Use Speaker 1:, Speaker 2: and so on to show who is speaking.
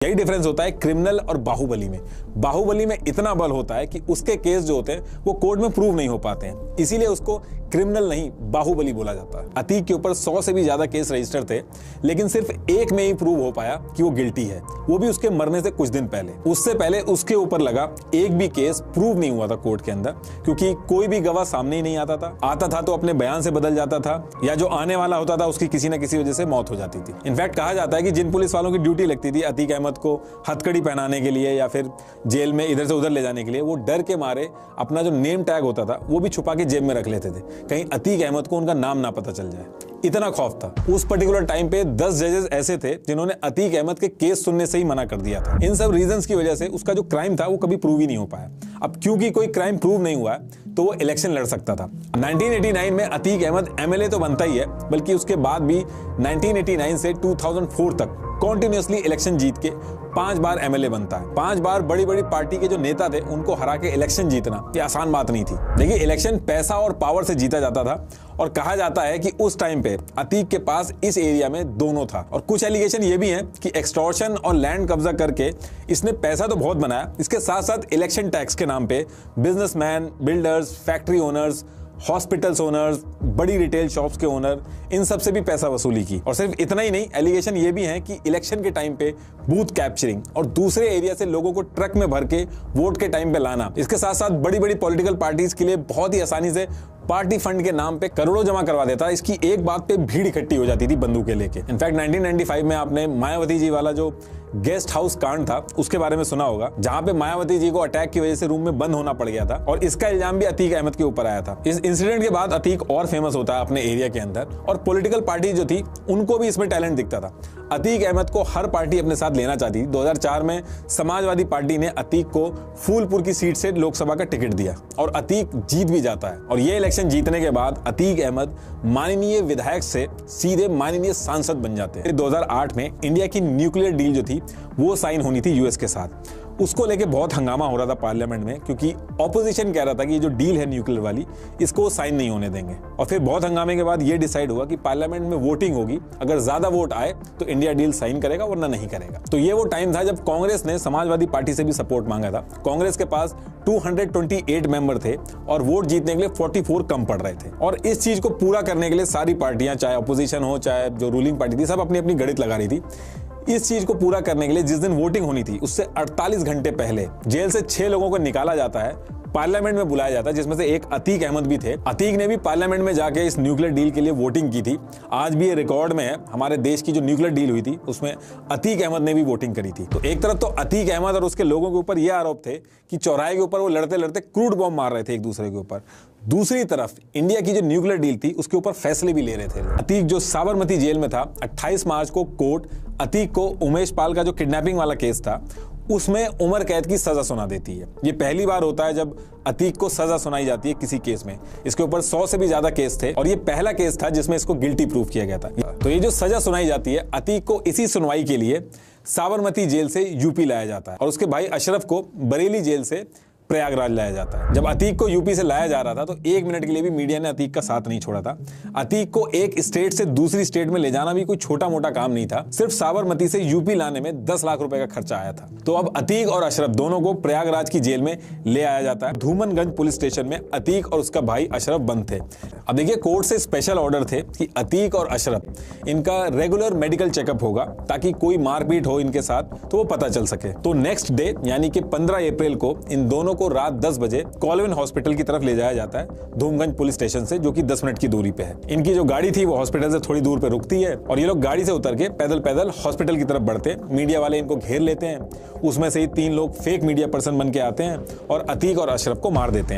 Speaker 1: यही डिफरेंस होता है क्रिमिनल और बाहुबली में। बाहुबली में इतना बल होता है कि उसके केस जो होते हैं वो कोर्ट में प्रूव नहीं हो पाते हैं, इसीलिए उसको क्रिमिनल नहीं बाहुबली बोला जाता है। अतीक के ऊपर 100 से भी ज्यादा केस रजिस्टर थे, लेकिन सिर्फ एक में ही प्रूव हो पाया कि वो गिल्टी है, वो भी उसके मरने से कुछ दिन पहले। उससे पहले उसके ऊपर लगा एक भी केस प्रूव नहीं हुआ था कोर्ट के अंदर, क्योंकि कोई भी गवाह सामने ही नहीं आता था तो अपने बयान से बदल जाता था, या जो आने वाला होता था उसकी किसी न किसी वजह से मौत हो जाती थी। इनफैक्ट कहा जाता है कि जिन पुलिस वालों की ड्यूटी लगती थी अतीक अहमद को हथकड़ी पहनाने के लिए या फिर जेल में इधर से उधर ले जाने के लिए, वो डर के मारे अपना जो नेम टैग होता था वो भी छुपा के जेब में रख लेते थे, कहीं अतीक अहमद को उनका नाम ना पता चल जाए। इतना खौफ था। उस पर्टिकुलर टाइम पे 10 जजेस ऐसे थे जिन्होंने अतीक अहमद के केस सुनने से ही मना कर दिया था। इन सब रीजंस की वजह से उसका जो क्राइम था वो कभी प्रूव ही नहीं हो पाया। अब क्योंकि कोई क्राइम प्रूव नहीं हुआ तो वो इलेक्शन लड़ सकता था। 1989 में अतीक अहमद एमएलए तो बनता ही है, बल्कि उसके बाद भी 1989 से 2004 तक कॉन्टिन्यूसली इलेक्शन जीत के 5 बार एमएलए बनता है। 5 बार बड़ी बड़ी पार्टी के जो नेता थे उनको हरा के इलेक्शन जीतना ये आसान बात नहीं थी। देखिए, इलेक्शन पैसा और पावर से जीता जाता था, और कहा जाता है कि उस टाइम पे अतीक के पास इस एरिया में दोनों था। और कुछ एलिगेशन ये भी है कि एक्सटॉर्शन और लैंड कब्जा करके इसने पैसा तो बहुत बनाया, इसके साथ साथ इलेक्शन टैक्स के नाम पे businessman, builders, factory owners, hospitals owners, बड़ी रिटेल शॉप्स के ओनर, इन सब से भी पैसा वसूली की। और सिर्फ इतना ही नहीं, एलिगेशन ये भी है कि इलेक्शन के टाइम पे बूथ कैप्चरिंग और दूसरे एरिया से लोगों को ट्रक में भर के वोट के टाइम पे लाना, इसके साथ साथ बड़ी बड़ी पॉलिटिकल पार्टीज के लिए बहुत ही आसानी से पार्टी फंड के नाम पे करोड़ों जमा करवा देता। इसकी एक बात पे भीड़ इकट्ठी हो जाती थी बंदूकें लेके। इनफैक्ट 1995 में आपने मायावती जी वाला जो गेस्ट हाउस कांड था उसके बारे में सुना होगा, जहां पे मायावती जी को अटैक की वजह से रूम में बंद होना पड़ गया था, और इसका इल्जाम भी अतीक अहमद के ऊपर आया था। इस इंसिडेंट के बाद अतीक और फेमस होता है अपने एरिया के अंदर, और पॉलिटिकल पार्टी जो थी उनको भी इसमें टैलेंट दिखता था। अतीक अहमद को हर पार्टी अपने साथ लेना चाहती थी। 2004 में समाजवादी पार्टी ने अतीक को फूलपुर की सीट से लोकसभा का टिकट दिया, और अतीक जीत भी जाता है। और ये इलेक्शन जीतने के बाद अतीक अहमद माननीय विधायक से सीधे माननीय सांसद बन जाते हैं। 2008 में इंडिया की न्यूक्लियर डील जो थी वो साइन होनी थी यूएस के साथ। उसको लेके बहुत हंगामा हो रहा था पार्लियामेंट में, क्योंकि ऑपोजिशन कह रहा था कि ये जो डील है न्यूक्लियर वाली, इसको साइन नहीं होने देंगे। और फिर बहुत हंगामे के बाद ये डिसाइड हुआ कि पार्लियामेंट में वोटिंग होगी, अगर ज्यादा वोट आए तो इंडिया डील साइन करेगा, वरना नहीं करेगा। तो ये वो टाइम था जब कांग्रेस ने समाजवादी पार्टी से भी सपोर्ट मांगा था। कांग्रेस के पास 228 मेंबर थे और वोट जीतने के लिए 44 कम पड़ रहे थे। और इस चीज को पूरा करने के लिए सारी पार्टियां, चाहे अपोजिशन हो चाहे जो रूलिंग पार्टी थी, सब अपनी अपनी गणित लगा रही थी। इस चीज को पूरा करने के लिए जिस दिन वोटिंग होनी थी उससे 48 घंटे पहले जेल से 6 लोगों को निकाला जाता है, पार्लियामेंट में बुलाया जाता है, जिसमें से एक अतीक अहमद भी थे। अतीक ने भी पार्लियामेंट में जाके इस न्यूक्लियर डील के लिए वोटिंग की थी। आज भी ये रिकॉर्ड में है, हमारे देश की जो न्यूक्लियर डील हुई थी उसमें अतीक अहमद ने भी वोटिंग करी थी। तो एक तरफ तो अतीक अहमद और उसके लोगों के ऊपर ये आरोप थे कि चौराहे के ऊपर वो लड़ते लड़ते क्रूड बॉम्ब मार रहे थे एक दूसरे के ऊपर, दूसरी तरफ इंडिया की जो न्यूक्लियर डील थी उसके ऊपर फैसले भी ले रहे थे। अतीक जो साबरमती जेल में था, 28 मार्च को कोर्ट अतीक को उमेश पाल का जो किडनैपिंग वाला केस था उसमें उम्र कैद की सजा सुना देती है। ये पहली बार होता है जब अतीक को सजा सुनाई जाती है किसी केस में। इसके ऊपर 100 से भी ज्यादा केस थे, और ये पहला केस था जिसमें इसको गिल्टी प्रूफ किया गया था। तो ये जो सजा सुनाई जाती है, अतीक को इसी सुनवाई के लिए साबरमती जेल से यूपी लाया जाता है, और उसके भाई अशरफ को बरेली जेल से प्रयागराज लाया जाता है। जब अतीक को यूपी से लाया जा रहा था तो 1 मिनट के लिए भी मीडिया ने अतीक का साथ नहीं छोड़ा था। अतीक को एक स्टेट से दूसरी स्टेट में ले जाना भी कोई छोटा मोटा काम नहीं था। सिर्फ साबरमती से यूपी लाने में 10 लाख रुपए का खर्चा आया था। तो अब अतीक और अशरफ दोनों को प्रयागराज की जेल में ले आया जाता है। धूमनगंज पुलिस स्टेशन में अतीक और उसका भाई अशरफ बंद थे। अब देखिए, कोर्ट से स्पेशल ऑर्डर थे कि अतीक और अशरफ इनका रेगुलर मेडिकल चेकअप होगा, ताकि कोई मारपीट हो इनके साथ तो वो पता चल सके। तो नेक्स्ट डे यानी कि 15 अप्रैल को इन दोनों को रात 10 बजे कॉलविन हॉस्पिटल की तरफ ले जाया जाता है, धूमगंज पुलिस स्टेशन से, जो कि 10 मिनट की दूरी पे है। इनकी जो गाड़ी थी वो हॉस्पिटल से थोड़ी दूर पे रुकती है, और ये लोग गाड़ी से उतर के पैदल पैदल हॉस्पिटल की तरफ बढ़ते हैं। मीडिया वाले इनको घेर लेते हैं, उसमें से ही 3 लोग फेक मीडिया पर्सन बन के आते हैं और अतीक और अशरफ को मार देते हैं।